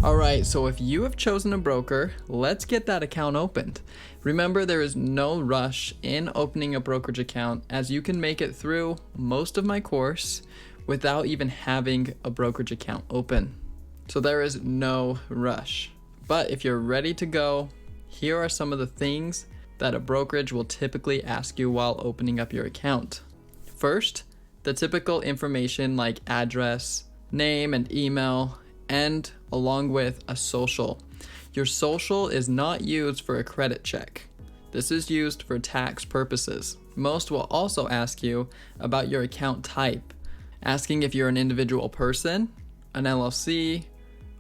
Alright, so if you have chosen a broker, let's get that account opened. Remember, there is no rush in opening a brokerage account, as you can make it through most of my course without even having a brokerage account open. So there is no rush. But if you're ready to go, here are some of the things that a brokerage will typically ask you while opening up your account. First, the typical information like address, name and email, and along with a social. Your social is not used for a credit check. This is used for tax purposes. Most will also ask you about your account type, asking if you're an individual person, an LLC,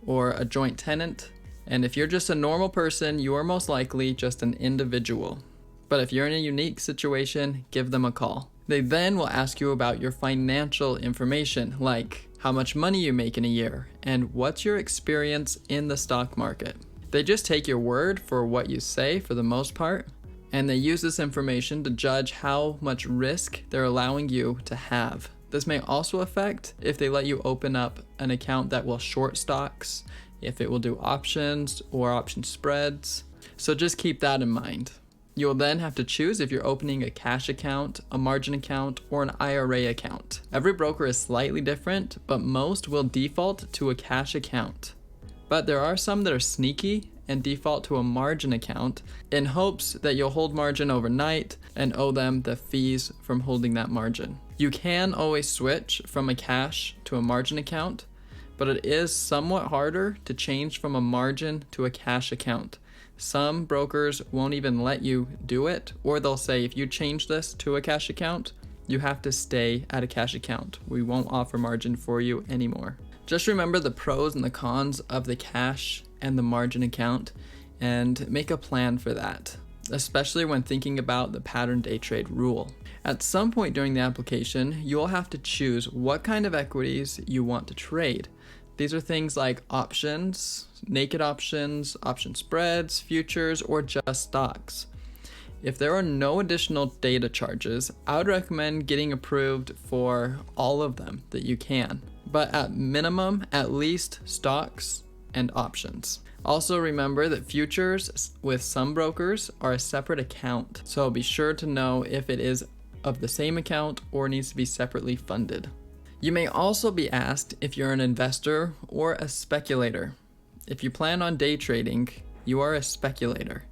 or a joint tenant. And if you're just a normal person, you are most likely just an individual. But if you're in a unique situation, give them a call. They then will ask you about your financial information, like how much money you make in a year, and what's your experience in the stock market. They just take your word for what you say for the most part, and they use this information to judge how much risk they're allowing you to have. This may also affect if they let you open up an account that will short stocks, if it will do options or option spreads. So just keep that in mind. You will then have to choose if you're opening a cash account, a margin account, or an IRA account. Every broker is slightly different, but most will default to a cash account. But there are some that are sneaky and default to a margin account in hopes that you'll hold margin overnight and owe them the fees from holding that margin. You can always switch from a cash to a margin account, but it is somewhat harder to change from a margin to a cash account. Some brokers won't even let you do it, or they'll say if you change this to a cash account, you have to stay at a cash account. We won't offer margin for you anymore. Just remember the pros and the cons of the cash and the margin account and make a plan for that, especially when thinking about the pattern day trade rule. At some point during the application, you'll have to choose what kind of equities you want to trade. These are things like options, naked options, option spreads, futures, or just stocks. If there are no additional data charges, I would recommend getting approved for all of them that you can. But at minimum, at least stocks and options. Also remember that futures with some brokers are a separate account, so be sure to know if it is of the same account or needs to be separately funded. You may also be asked if you're an investor or a speculator. If you plan on day trading, you are a speculator.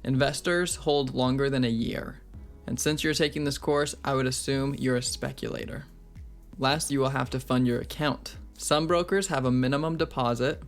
Investors hold longer than a year. And since you're taking this course, I would assume you're a speculator. Last, you will have to fund your account. Some brokers have a minimum deposit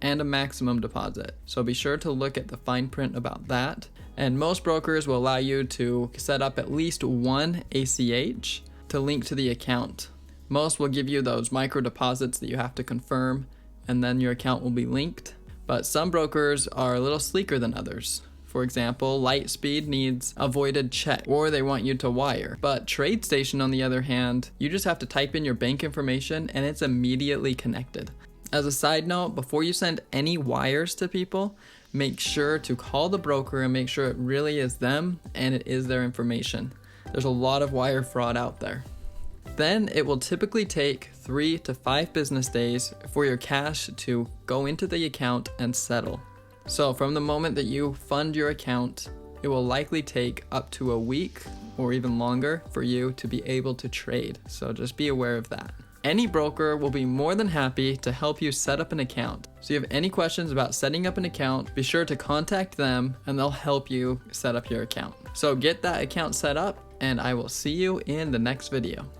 and a maximum deposit, so be sure to look at the fine print about that. And most brokers will allow you to set up at least one ACH to link to the account. Most will give you those micro deposits that you have to confirm, and then your account will be linked. But some brokers are a little sleeker than others. For example, Lightspeed needs a voided check, or they want you to wire. But TradeStation, on the other hand, you just have to type in your bank information and it's immediately connected. As a side note, before you send any wires to people, make sure to call the broker and make sure it really is them and it is their information. There's a lot of wire fraud out there. Then it will typically take 3 to 5 business days for your cash to go into the account and settle. So from the moment that you fund your account, it will likely take up to a week or even longer for you to be able to trade. So just be aware of that. Any broker will be more than happy to help you set up an account. So if you have any questions about setting up an account, be sure to contact them and they'll help you set up your account. So get that account set up and I will see you in the next video.